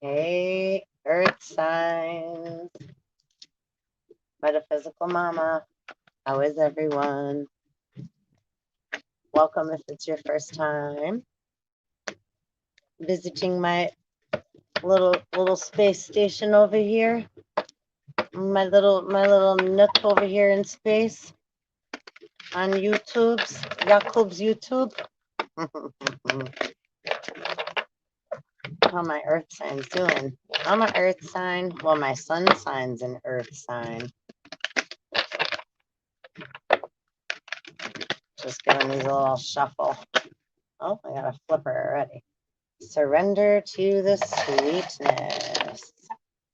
Hey, earth signs, metaphysical mama. How is everyone? Welcome if it's your first time visiting my little space station over here. My little nook over here in space on Jakub's YouTube. How my earth signs doing? I'm an earth sign. Well, my sun sign's an earth sign. Just giving these a little shuffle. Oh, I got a flipper already. Surrender to the sweetness.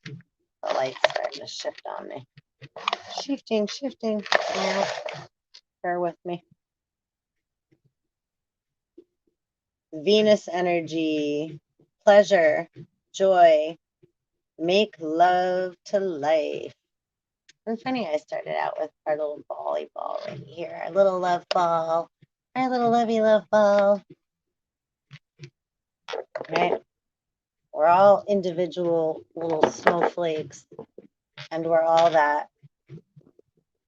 The light's starting to shift on me. Shifting. Yeah, bear with me. Venus energy, pleasure, joy, make love to life. And funny, I started out with our little bally ball right here, our little love ball, our little lovey love ball. Right? We're all individual little snowflakes, and we're all that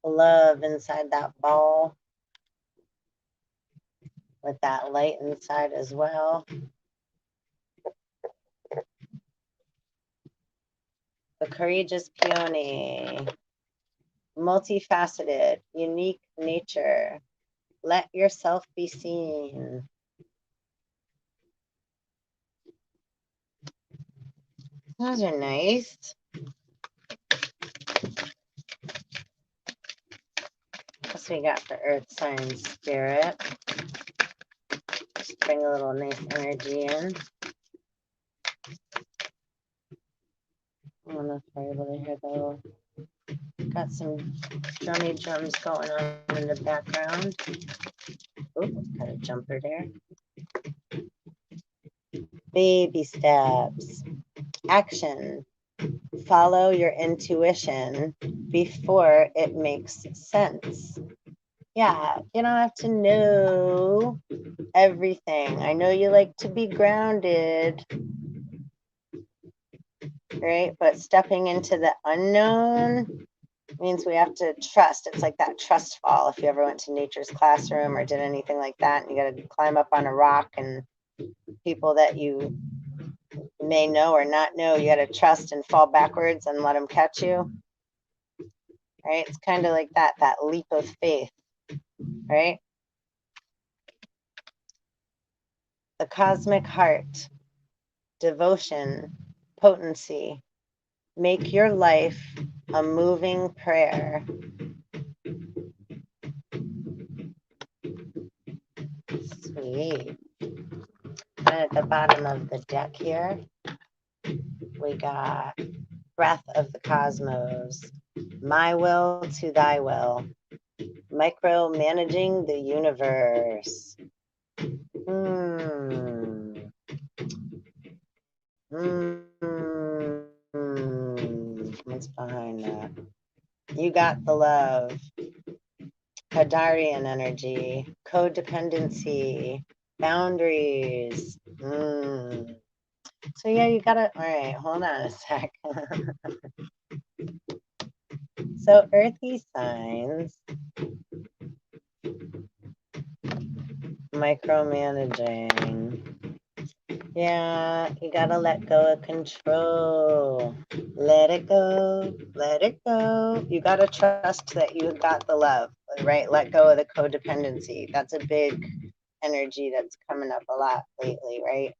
love inside that ball with that light inside as well. The courageous peony, multifaceted, unique nature. Let yourself be seen. Those are nice. What we got for earth sign spirit? Just bring a little nice energy in. I don't know if you're able to hear though. Got some drummy drums going on in the background. Oh, got a jumper there. Baby steps. Action. Follow your intuition before it makes sense. Yeah, you don't have to know everything. I know you like to be grounded, right? But stepping into the unknown means we have to trust. It's like that trust fall. If you ever went to nature's classroom or did anything like that, and you got to climb up on a rock, and people that you may know or not know, you got to trust and fall backwards and let them catch you, right? It's kind of like that leap of faith, right? The cosmic heart, devotion, potency. Make your life a moving prayer. Sweet. And at the bottom of the deck here, we got breath of the cosmos, my will to thy will, micromanaging the universe. What's behind that? You got the love. Hadarian energy, codependency, boundaries. So yeah, you gotta, all right, hold on a sec. So earthy signs, micromanaging. Yeah, you gotta let go of control. Let it go, let it go. You gotta trust that you got the love, right? Let go of the codependency. That's a big energy that's coming up a lot lately, right?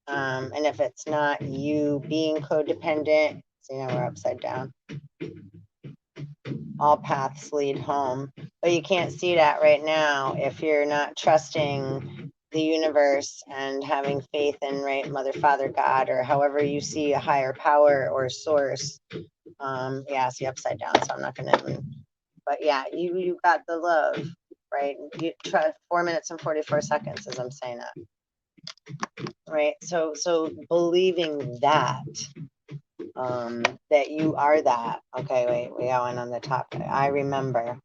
And if it's not you being codependent, so you know we're upside down. All paths lead home, but you can't see that right now if you're not trusting the universe and having faith in, right, Mother, Father, God, or however you see a higher power or source. Yeah, see upside down, so I'm not gonna even, but yeah, you got the love, right? You try 4 minutes and 44 seconds as I'm saying that, right? So believing that, that you are that. Okay, wait, we got one on the top. I remember.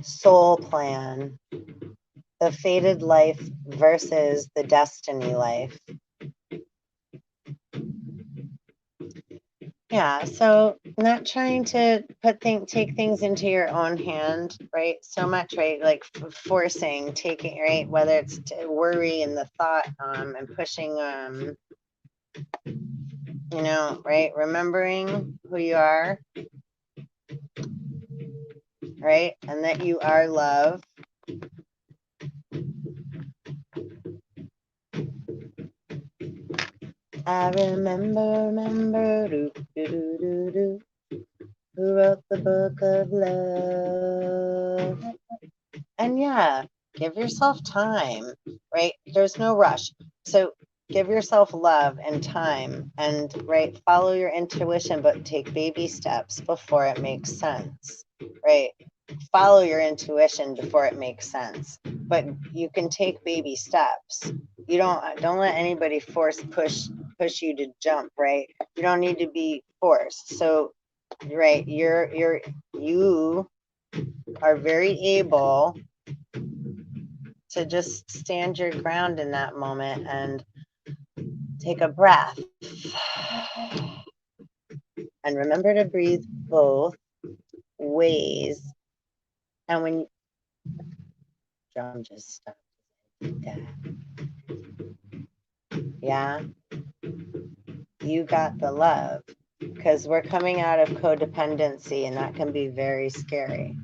Soul plan, the fated life versus the destiny life. Yeah, so not trying to take things into your own hand, right? So much, right? Like forcing, taking, right? Whether it's worry and the thought, and pushing, right? Remembering who you are, right? And that you are love. I remember, who wrote the book of love. And yeah, give yourself time, right? There's no rush. So give yourself love and time and, right, follow your intuition, but take baby steps before it makes sense, right? Follow your intuition before it makes sense, but you can take baby steps. You don't let anybody push you to jump, right? You don't need to be forced. So, right, you are very able to just stand your ground in that moment and take a breath. And remember to breathe both ways. And when drum just stopped that. Yeah, you got the love. Because we're coming out of codependency, and that can be very scary.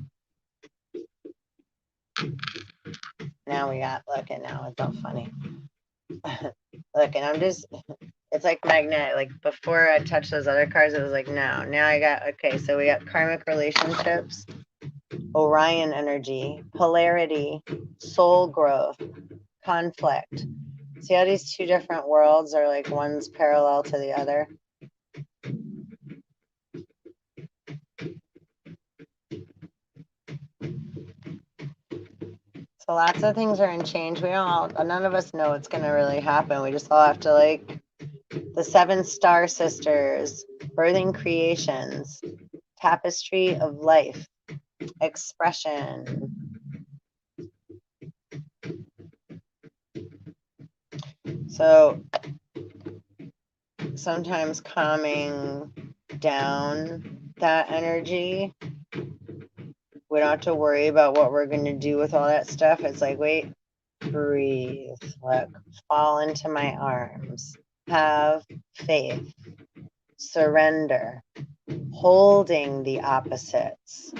Now we got, look, and now it's all funny. Look, and I'm just, it's like magnetic. Like before I touched those other cards, it was like, no. Now I got, okay, so we got karmic relationships, Orion energy, polarity, soul growth, conflict. See how these two different worlds are like one's parallel to the other? So lots of things are in change. None of us know what's going to really happen. We just all have to, like, the 7 star sisters, birthing creations, tapestry of life, expression. So sometimes calming down that energy. We don't have to worry about what we're going to do with all that stuff. It's like, wait, breathe, look, fall into my arms, have faith, surrender, holding the opposites,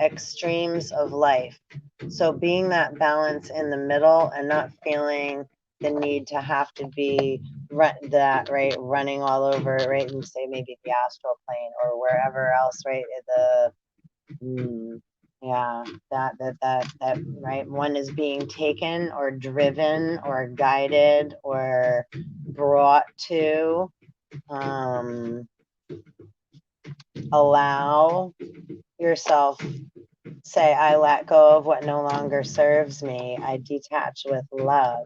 extremes of life. So being that balance in the middle and not feeling the need to have to be running all over, right, and say maybe the astral plane or wherever else, right, yeah, that right, one is being taken or driven or guided or brought to. Allow yourself, say, I let go of what no longer serves me. I detach with love.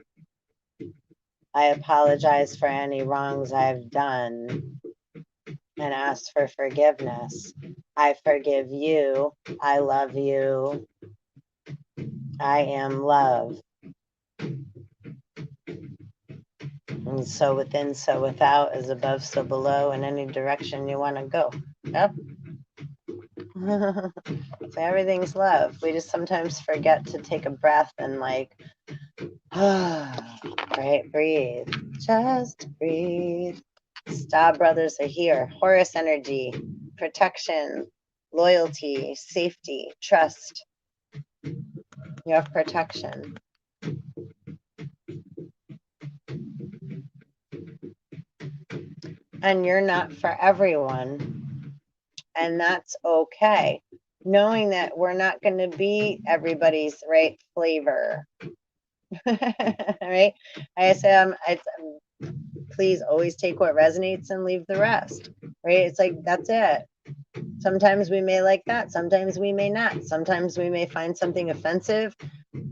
I apologize for any wrongs I've done and ask for forgiveness. I forgive you. I love you. I am love. And so within, so without, is above, so below, in any direction you want to go. Yep. So everything's love. We just sometimes forget to take a breath and, like, right, breathe. Just breathe. Star brothers are here. Horus energy, protection, loyalty, safety, trust. You have protection. And you're not for everyone. And that's okay. Knowing that we're not going to be everybody's right flavor. Right? I say, please always take what resonates and leave the rest. Right? It's like, that's it. Sometimes we may like that. Sometimes we may not. Sometimes we may find something offensive.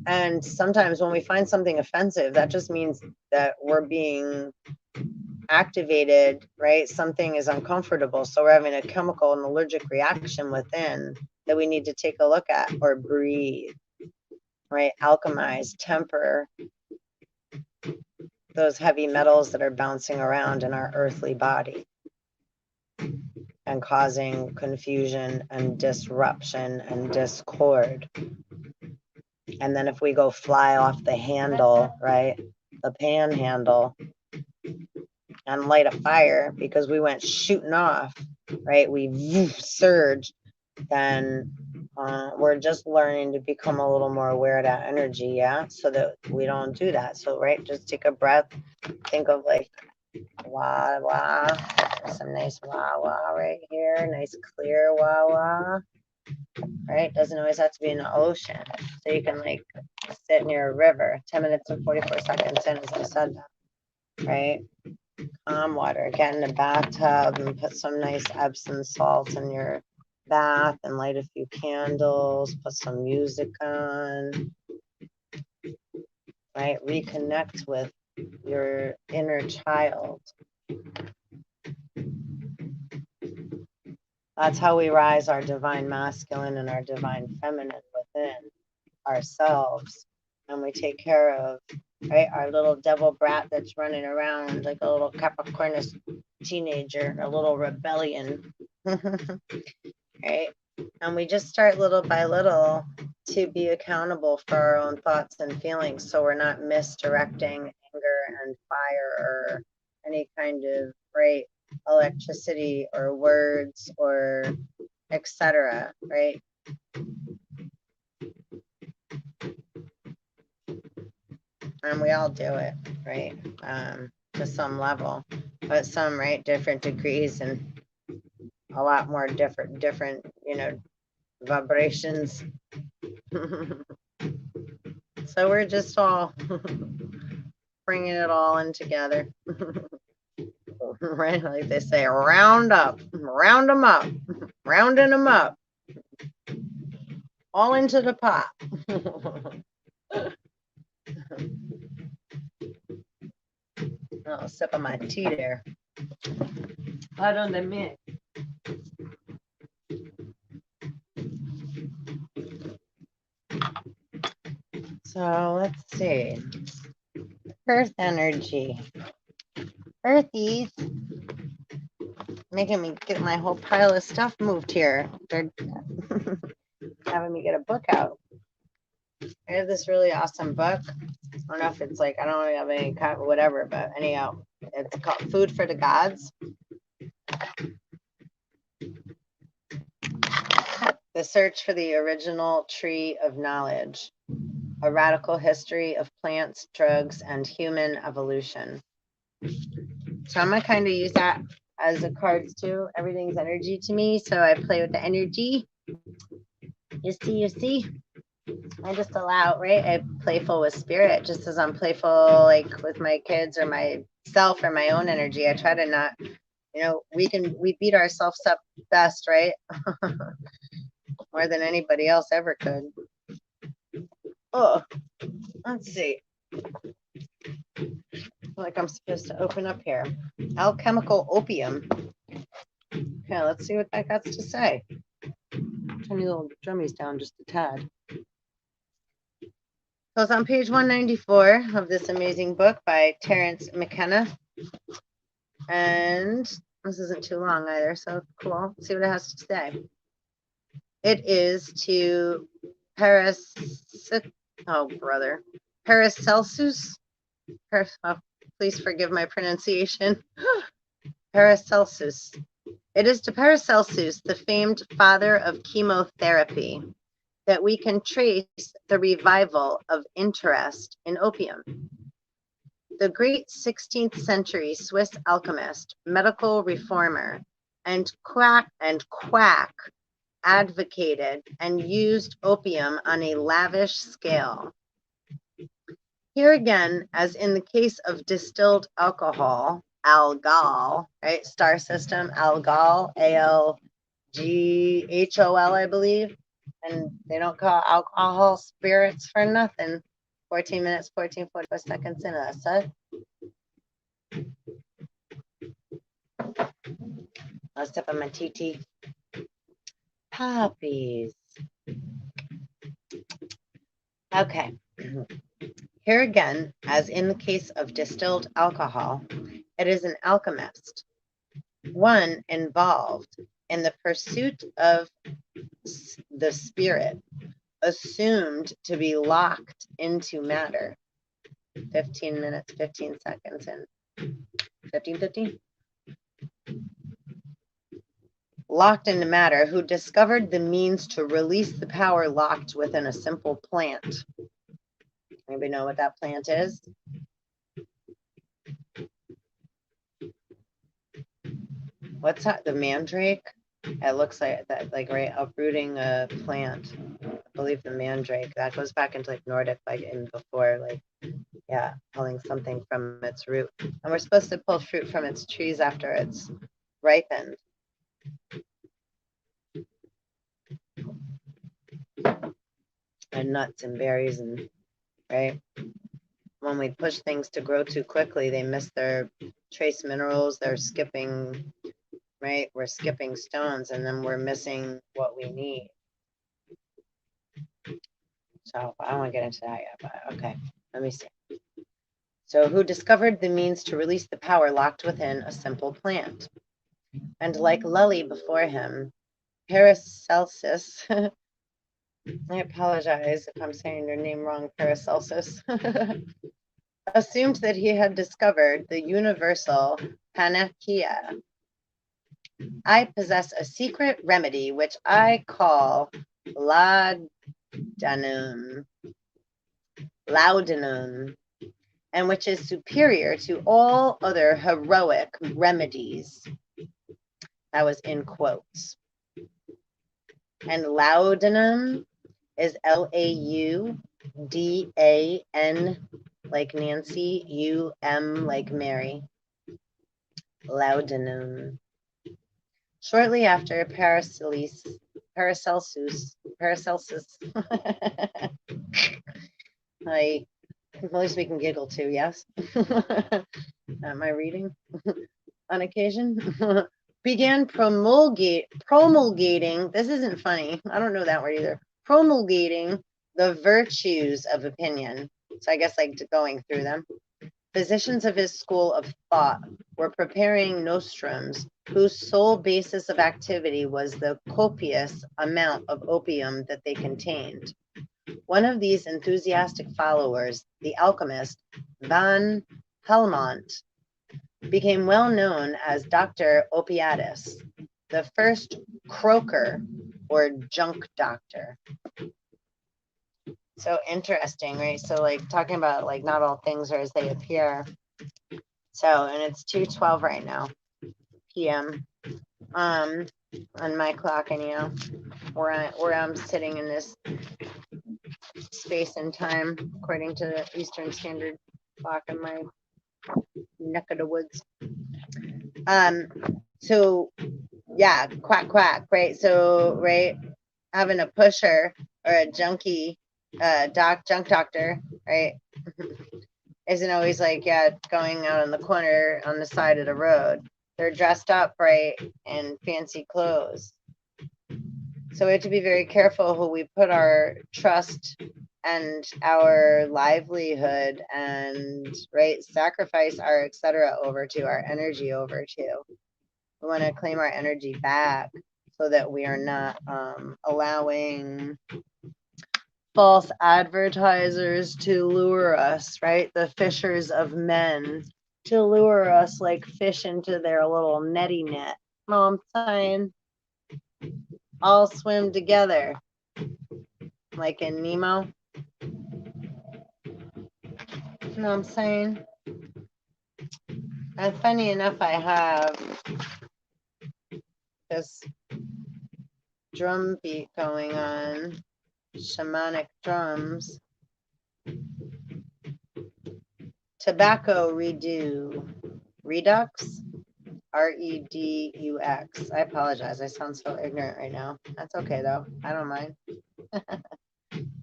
And sometimes when we find something offensive, that just means that we're being activated, right? Something is uncomfortable. So we're having a chemical and allergic reaction within that we need to take a look at or breathe, right? Alchemize, temper those heavy metals that are bouncing around in our earthly body. and causing confusion and disruption and discord. And then if we go fly off the handle, right, the panhandle, and light a fire because we went shooting off, right, we surged, then we're just learning to become a little more aware of that energy, yeah, so that we don't do that. So, right, just take a breath, think of like wah wah, some nice wah wah right here, nice clear wah wah, right? Doesn't always have to be in the ocean. So you can like sit near a river. 10 minutes and 44 seconds in, as I said that, right? Calm water. Get in a bathtub and put some nice Epsom salt in your bath and light a few candles. Put some music on, right? Reconnect with your inner child. That's how we rise our divine masculine and our divine feminine within ourselves. And we take care of, right, our little devil brat that's running around like a little Capricornus teenager, a little rebellion. Right? And we just start little by little to be accountable for our own thoughts and feelings, so we're not misdirecting anger and fire or any kind of, right, electricity or words or etc., right? And we all do it, right, to some level, but some, right, different degrees and a lot more different, you know, vibrations. So we're just all bringing it all in together. Right, like they say, round up, round them up, rounding them up, all into the pot. Oh, sip of my tea there. Pardon the me. So let's see. Earth energy. Earthies. Making me get my whole pile of stuff moved here. They're having me get a book out. I have this really awesome book. I don't know if it's like, I don't have any whatever, but anyhow, it's called Food for the Gods. The Search for the Original Tree of Knowledge. A Radical History of Plants, Drugs, and Human Evolution. So I'm going to kind of use that as the cards too. Everything's energy to me, so I play with the energy. You see? I just allow, right? I'm playful with spirit, just as I'm playful like with my kids or myself or my own energy. I try to not, you know, we beat ourselves up best, right? More than anybody else ever could. Oh, let's see. Like I'm supposed to open up here. Alchemical opium. Okay, let's see what that got to say. Turn these little drummies down just a tad. So it's on page 194 of this amazing book by Terence McKenna. And this isn't too long either, so cool. Let's see what it has to say. It is to Paracelsus. Please forgive my pronunciation. Paracelsus. It is to Paracelsus, the famed father of chemotherapy, that we can trace the revival of interest in opium. The great 16th century Swiss alchemist, medical reformer, and quack advocated and used opium on a lavish scale. Here again, as in the case of distilled alcohol, algol, right? Star system, algol, ALGHOL, I believe. And they don't call alcohol spirits for nothing. 14 minutes, 44 seconds in, that's it. Let's step on my TT. Puppies. Okay. Here again, as in the case of distilled alcohol, it is an alchemist, one involved in the pursuit of the spirit, assumed to be locked into matter. 15 minutes, 15 seconds, and 15. Locked into matter, who discovered the means to release the power locked within a simple plant. Anybody know what that plant is? What's that? The mandrake? It looks like that, like right uprooting a plant. I believe the mandrake. That goes back into like Nordic, like in before, like yeah, pulling something from its root. And we're supposed to pull fruit from its trees after it's ripened. And nuts and berries and right. When we push things to grow too quickly, they miss their trace minerals. They're skipping, right? We're skipping stones, and then we're missing what we need. So I don't want to get into that yet, but okay, let me see. So who discovered the means to release the power locked within a simple plant? And like Lully before him, Paracelsus, I apologize if I'm saying your name wrong, Paracelsus, assumed that he had discovered the universal panacea. I possess a secret remedy which I call laudanum, and which is superior to all other heroic remedies. That was in quotes. And laudanum is Laudan, like Nancy, UM like Mary. Laudanum. Shortly after Paracelsus, like, at least we can giggle too, yes? Am I reading on occasion? Began promulgating, this isn't funny, I don't know that word either, promulgating the virtues of opinion. So I guess like going through them. Physicians of his school of thought were preparing nostrums whose sole basis of activity was the copious amount of opium that they contained. One of these enthusiastic followers, the alchemist Van Helmont, became well known as Dr. Opiatus, the first croaker or junk doctor. So interesting, right? So like talking about like not all things are as they appear. So, and it's 2:12 right now, p.m. On my clock, anyhow, where I'm sitting in this space and time according to the Eastern Standard Clock in my neck of the woods. So yeah, quack quack, right? So right, having a pusher or a junkie, junk doctor, right? Isn't always like, yeah, going out on the corner on the side of the road. They're dressed up, right, in fancy clothes. So we have to be very careful who we put our trust and our livelihood and, right, sacrifice our etc. over to, our energy over to. We want to claim our energy back so that we are not allowing false advertisers to lure us, right? The fishers of men to lure us like fish into their little netty net. Know what I'm saying? All swim together, like in Nemo. You know what I'm saying? And funny enough, I have this drum beat going on, shamanic drums. Tobacco redux, REDUX. I apologize. I sound so ignorant right now. That's okay though. I don't mind.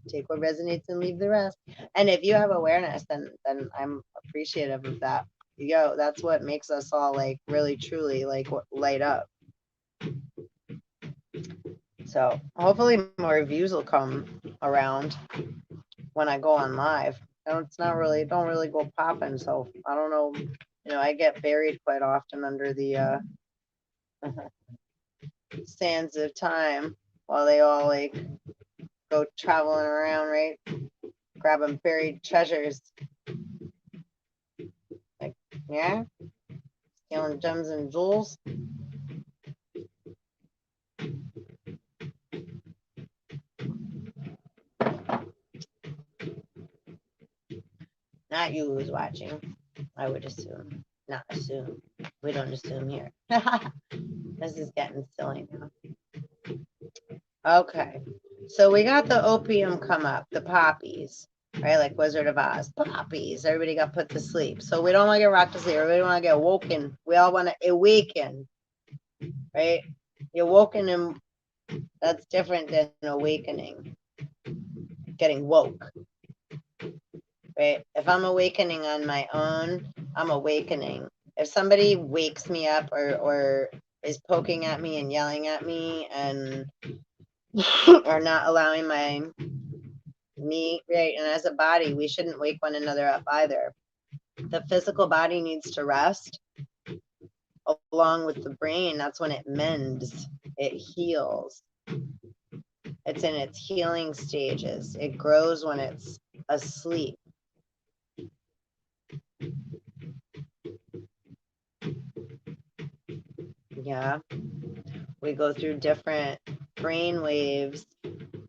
Take what resonates and leave the rest. And if you have awareness, then I'm appreciative of that. Yo, that's what makes us all like really truly like light up. So hopefully more views will come around when I go on live. It's not really, don't really go popping. So I don't know. You know, I get buried quite often under the sands of time while they all like go traveling around, right? Grabbing buried treasures. Like, yeah, stealing gems and jewels. Not you who's watching, I would assume. Not assume. We don't assume here. This is getting silly now. Okay. So we got the opium come up, the poppies, right? Like Wizard of Oz. Poppies. Everybody got put to sleep. So we don't want to get rocked to sleep. Everybody want to get woken. We all want to awaken, right? You're woken, and that's different than awakening, getting woke, right? If I'm awakening on my own, I'm awakening. If somebody wakes me up or is poking at me and yelling at me and or not allowing me, right? And as a body, we shouldn't wake one another up either. The physical body needs to rest along with the brain. That's when it mends, it heals. It's in its healing stages. It grows when it's asleep. Yeah. We go through different brain waves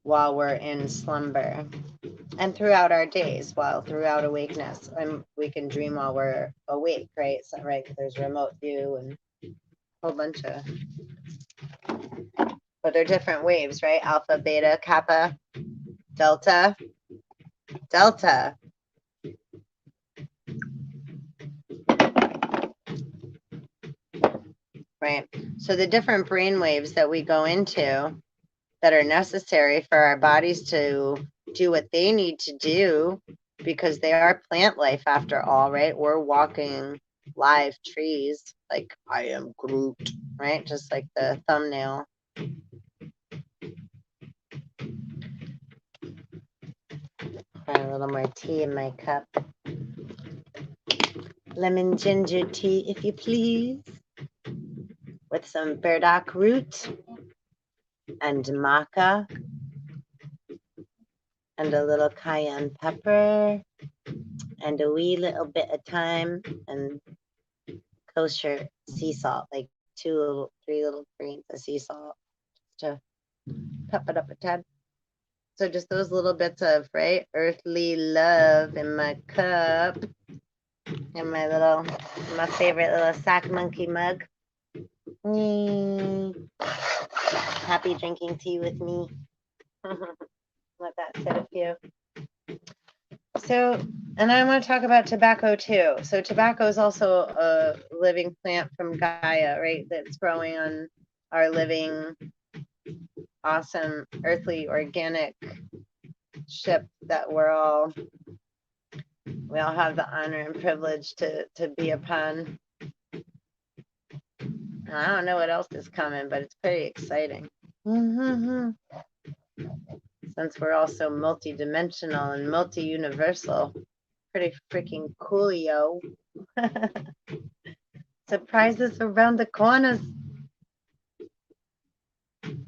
while we're in slumber and throughout our days, while throughout awakeness. And we can dream while we're awake, right? So, right, there's remote view and a whole bunch of, but they're different waves, right? Alpha, beta, kappa, delta, delta. Right. So the different brain waves that we go into that are necessary for our bodies to do what they need to do, because they are plant life after all, right? We're walking live trees, like I am Groot, right? Just like the thumbnail. Try a little more tea in my cup. Lemon ginger tea, if you please, with some burdock root and maca and a little cayenne pepper and a wee little bit of thyme and kosher sea salt, like 3 little grains of sea salt to pep it up a tad. So just those little bits of, right, earthly love in my cup, in my favorite little sock monkey mug. Happy drinking tea with me. Let that sit a few. So, and I want to talk about tobacco too. So tobacco is also a living plant from Gaia, right? That's growing on our living, awesome, earthly, organic ship that we all have the honor and privilege to be upon. I don't know what else is coming, but it's pretty exciting. Since we're also multi-dimensional and multi-universal. Pretty freaking coolio. Surprises around the corners.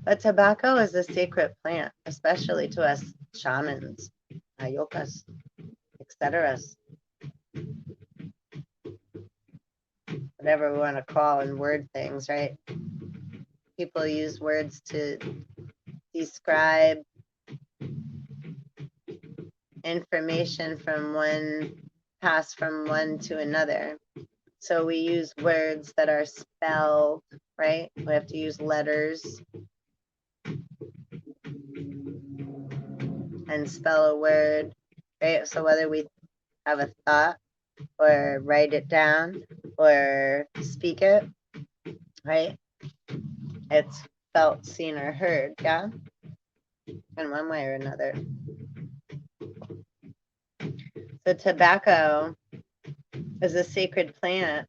But tobacco is a sacred plant, especially to us shamans, ayokas, etc. Whatever we want to call and word things, right? People use words to describe information from one, passed from one to another. So we use words that are spelled, right? We have to use letters and spell a word, right? So whether we have a thought or write it down or speak it, right? It's felt, seen, or heard, yeah? In one way or another. So tobacco is a sacred plant.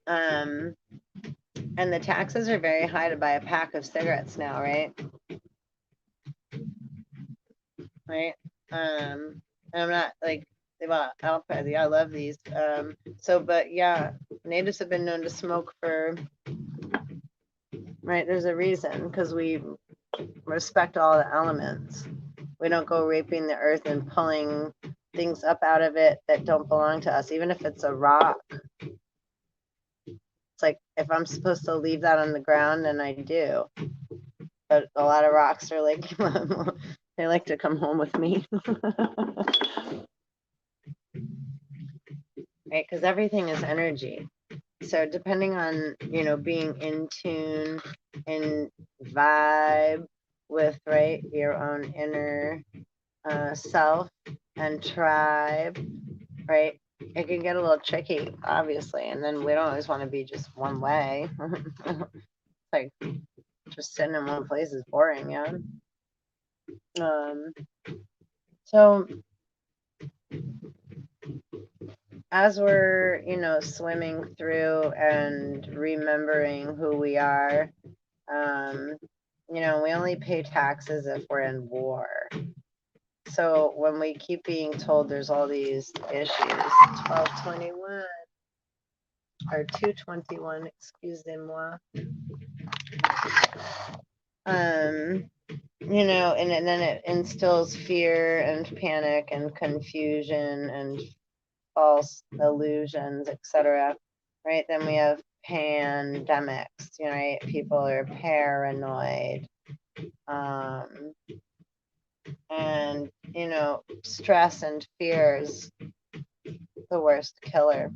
And the taxes are very high to buy a pack of cigarettes now, right? Right? And I'm not like, well, I love these. So, but yeah, natives have been known to smoke for right? There's a reason, because we respect all the elements. We don't go raping the earth and pulling things up out of it that don't belong to us, even if it's a rock. It's like, if I'm supposed to leave that on the ground, then I do. But a lot of rocks are like, they like to come home with me. Right? Because everything is energy. So depending on, being in tune and vibe with, right, your own inner self and tribe, right? It can get a little tricky, obviously, and then we don't always want to be just one way. Like, just sitting in one place is boring, yeah. So as we're, swimming through and remembering who we are, we only pay taxes if we're in war. So when we keep being told there's all these issues, 1221 or 221, excusez-moi, and then it instills fear and panic and confusion and false illusions, etc. Right? Then we have pandemics, right? People are paranoid. And, stress and fear is the worst killer.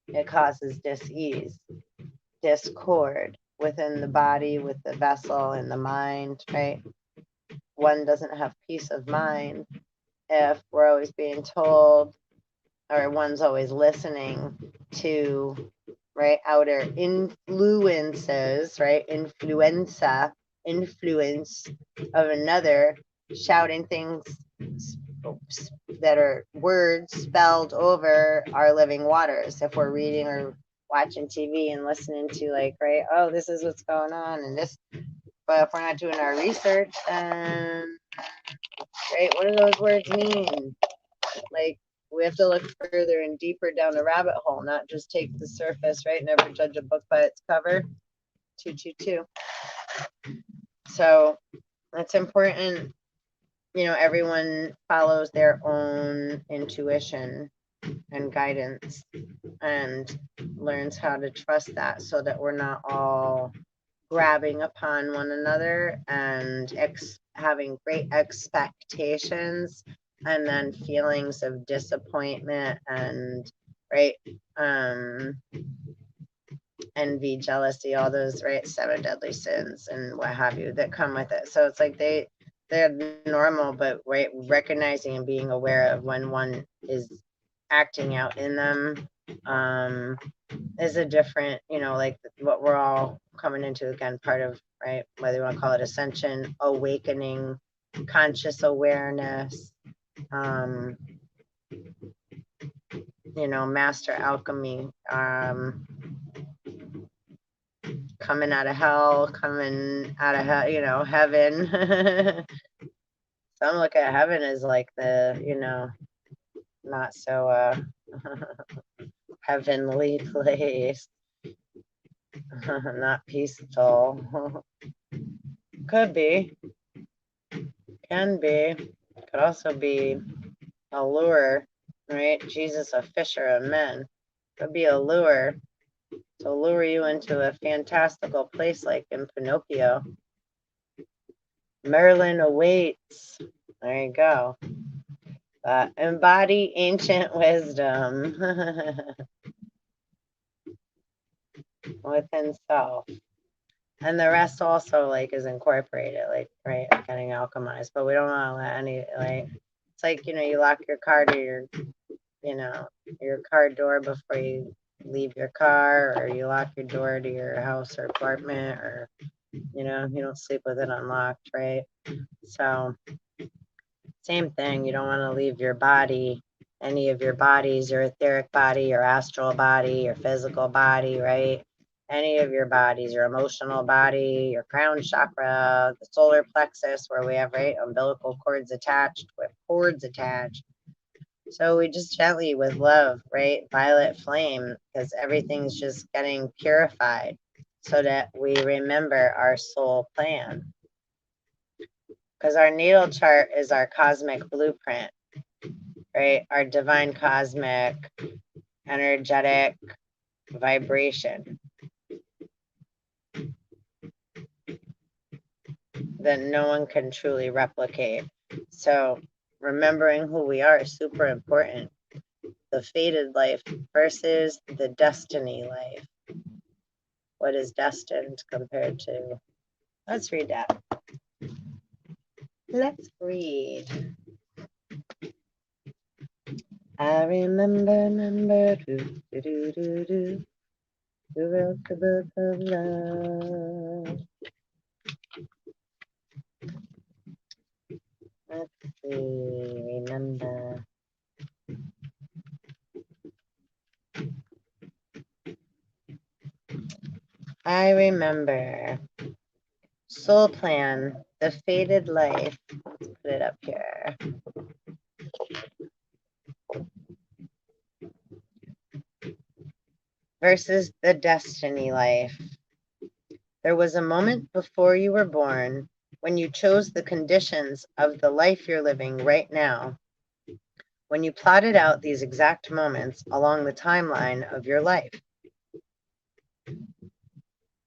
It causes dis-ease, discord within the body, with the vessel and the mind, right? One doesn't have peace of mind if we're always being told, or one's always listening to, right, outer influences, right, influence of another, shouting things that are words spelled over our living waters. If we're reading or watching TV and listening to, like, right, oh, this is what's going on and this, but if we're not doing our research, then, right, what do those words mean? Like, we have to look further and deeper down the rabbit hole, not just take the surface, right? Never judge a book by its cover. 222. So it's important, everyone follows their own intuition and guidance and learns how to trust that, so that we're not all grabbing upon one another and having great expectations and then feelings of disappointment and, right, envy, jealousy, all those, right, 7 deadly sins and what have you that come with it. So it's like they're normal, but, right, recognizing and being aware of when one is acting out in them is a different, like what we're all coming into, again, part of, right, whether you want to call it ascension, awakening, conscious awareness, master alchemy, coming out of hell, heaven. Some look at heaven as like the, not so heavenly place. Not peaceful. Could be, can be, could also be a lure, right? Jesus, a fisher of men. Could be a lure to lure you into a fantastical place like in Pinocchio. Merlin awaits. There you go. Embody ancient wisdom within self. And the rest also, like, is incorporated, like, right, getting alchemized. But we don't want to let any, like, it's like, you lock your car to your car door before you leave your car, or you lock your door to your house or apartment, or, you don't sleep with it unlocked, right? So same thing, you don't want to leave your body, any of your bodies, your etheric body, your astral body, your physical body, right? Any of your bodies, your emotional body, your crown chakra, the solar plexus, where we have, right, umbilical cords attached with cords attached. So we just gently, with love, right, violet flame, because everything's just getting purified. so that we remember our soul plan. Because our natal chart is our cosmic blueprint, right? Our divine cosmic energetic vibration that no one can truly replicate. So remembering who we are is super important. The fated life versus the destiny life. What is destined compared to? Let's read that. Let's read. I remember, do, do, do, do, do, who wrote the book of love. Let's see, remember. I remember. Soul plan, the fated life. Let's put it up here. Versus the destiny life. There was a moment before you were born when you chose the conditions of the life you're living right now, when you plotted out these exact moments along the timeline of your life.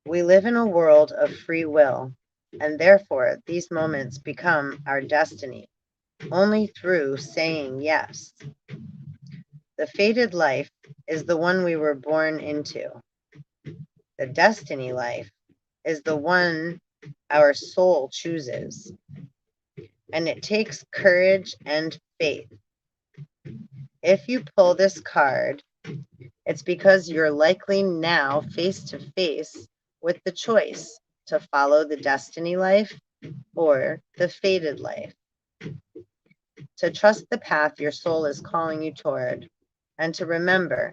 We live in a world of free will, and therefore these moments become our destiny only through saying yes. The fated life is the one we were born into. The destiny life is the one our soul chooses. And it takes courage and faith. If you pull this card, it's because you're likely now face to face with the choice to follow the destiny life or the fated life. To trust the path your soul is calling you toward, and to remember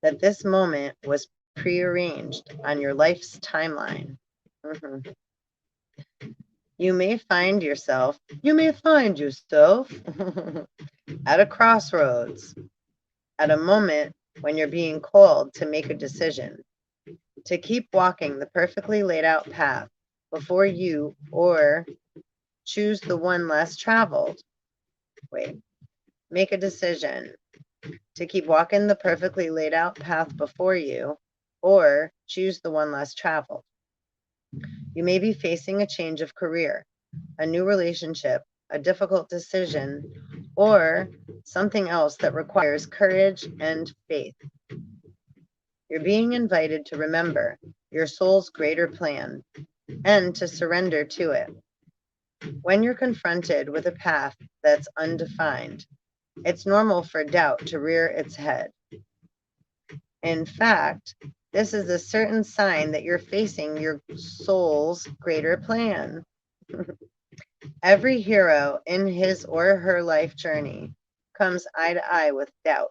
that this moment was prearranged on your life's timeline. You may find yourself at a crossroads, at a moment when you're being called to make a decision, to keep walking the perfectly laid out path before you or choose the one less traveled. Make a decision to keep walking the perfectly laid out path before you or choose the one less traveled. You may be facing a change of career, a new relationship, a difficult decision, or something else that requires courage and faith. You're being invited to remember your soul's greater plan and to surrender to it. When you're confronted with a path that's undefined, it's normal for doubt to rear its head. In fact, this is a certain sign that you're facing your soul's greater plan. Every hero in his or her life journey comes eye to eye with doubt.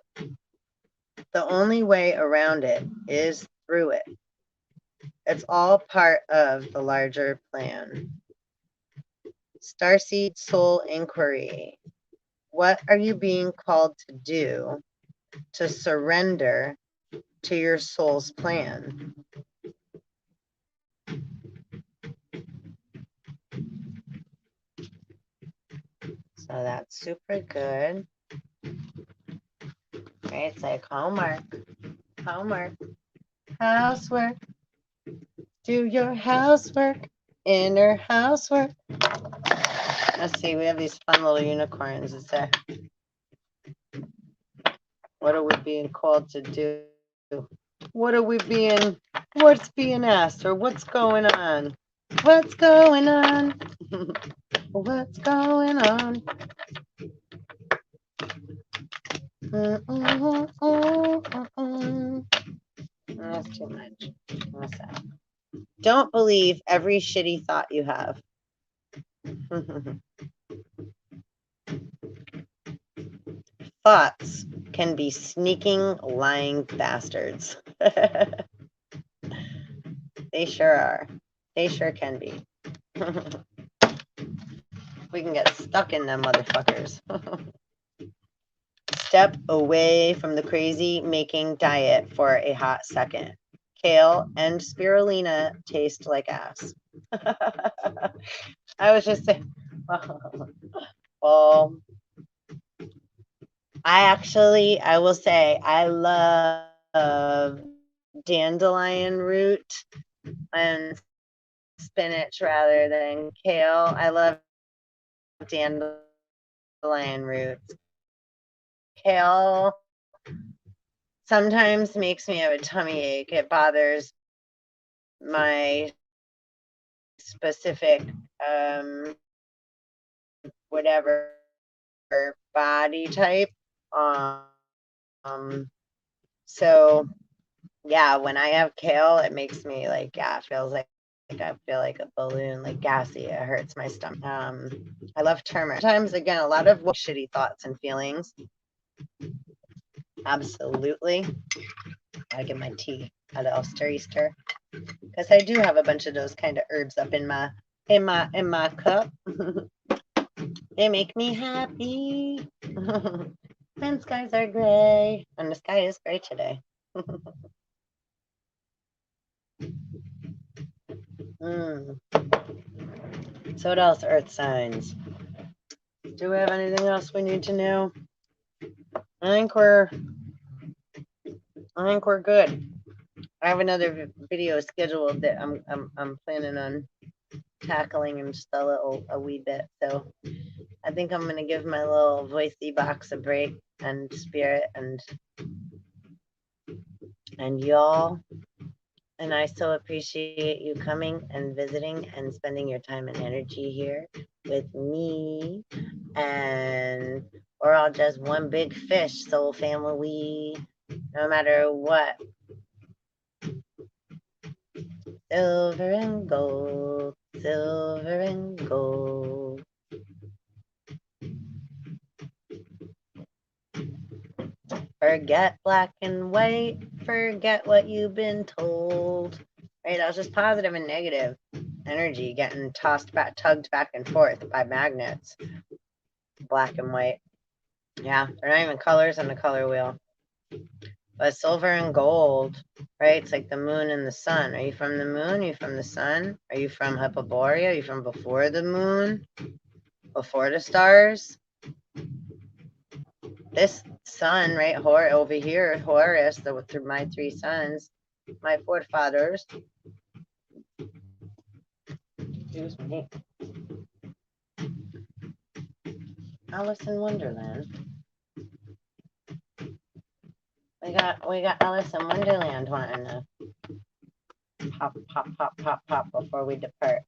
The only way around it is through it. It's all part of the larger plan. Starseed Soul Inquiry. What are you being called to do to surrender to your soul's plan? So that's super good. Right? It's like homework, housework. Do your housework, inner housework. Let's see, we have these fun little unicorns. It says, what are we being called to do? What's being asked, or what's going on? What's going on? What's going on? That's too much. What's that? Don't believe every shitty thought you have. Thoughts can be sneaking, lying bastards. They sure are. They sure can be. We can get stuck in them motherfuckers. Step away from the crazy making diet for a hot second. kale and spirulina taste like ass. I was just saying, well, I will say, I love dandelion root and spinach rather than kale. I love dandelion roots. Kale sometimes makes me have a tummy ache. It bothers my specific whatever body type. So yeah, when I have kale, it makes me like, yeah, it feels like I feel like a balloon, like gassy. It hurts my stomach. I love turmeric. Sometimes, again, a lot of shitty thoughts and feelings. Absolutely. I get my tea out of Easter, because I do have a bunch of those kind of herbs up in my cup. They make me happy. And skies are gray, and the sky is gray today. So what else, earth signs? Do we have anything else we need to know? I think we're good. I have another video scheduled that I'm planning on tackling in just a wee bit. So I think I'm gonna give my little voicey box a break, and spirit and y'all. And I so appreciate you coming and visiting and spending your time and energy here with me. And we're all just one big fish, soul family. No matter what. Silver and gold, silver and gold. Forget black and white, forget what you've been told. Right, that was just positive and negative energy getting tossed back, tugged back and forth by magnets. Black and white. Yeah, they're not even colors on the color wheel. But silver and gold, right? It's like the moon and the sun. Are you from the moon? Are you from the sun? Are you from Hyperborea? Are you from before the moon? Before the stars? This sun, right, over here, Horus, through my three sons, my forefathers. Excuse me. Alice in Wonderland. We got Alice in Wonderland wanting to pop, pop, pop, pop, pop before we depart.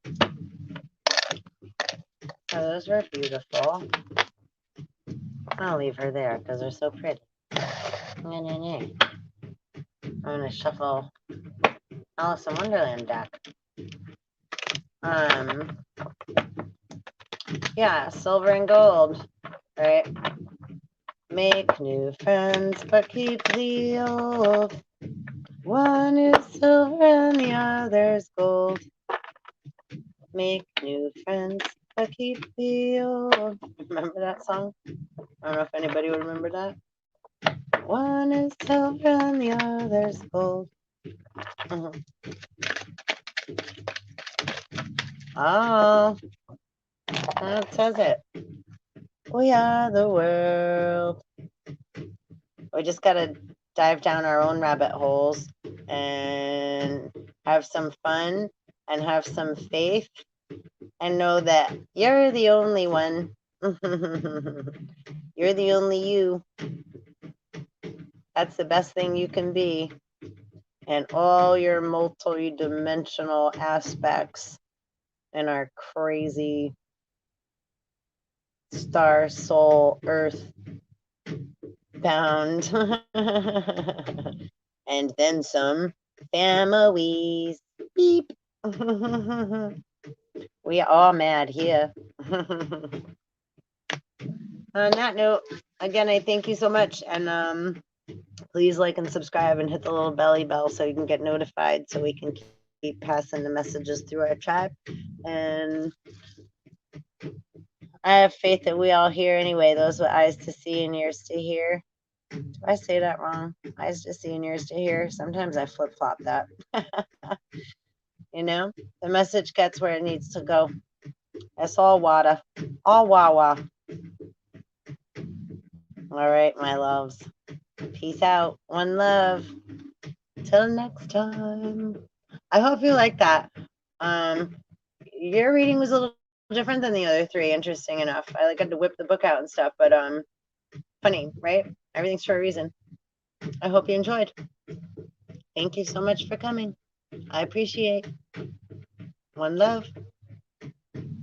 Oh, those were beautiful. I'll leave her there because they're so pretty. I'm gonna shuffle Alice in Wonderland deck. Yeah, silver and gold, right? Make new friends, but keep the old. One is silver and the other's gold. Make new friends, but keep the old. Remember that song? I don't know if anybody would remember that. One is silver and the other's gold. Oh, that says it. We are the world. We just gotta dive down our own rabbit holes and have some fun and have some faith and know that you're the only one. You're the only you. That's the best thing you can be. And all your multi-dimensional aspects in our crazy star, soul, earth bound. And then some families. Beep. We are all mad here. On that note, again, I thank you so much. And please like and subscribe and hit the little belly bell so you can get notified so we can keep passing the messages through our tribe. And I have faith that we all hear anyway, those with eyes to see and ears to hear. Did I say that wrong? Eyes to see and ears to hear. Sometimes I flip flop that. You know, the message gets where it needs to go. That's all water. All wawa. All right, my loves. Peace out. One love. Till next time. I hope you like that. Your reading was a little different than the other three, interesting enough. I got to whip the book out and stuff, but funny, right? Everything's for a reason. I hope you enjoyed. Thank you so much for coming. I appreciate. One love.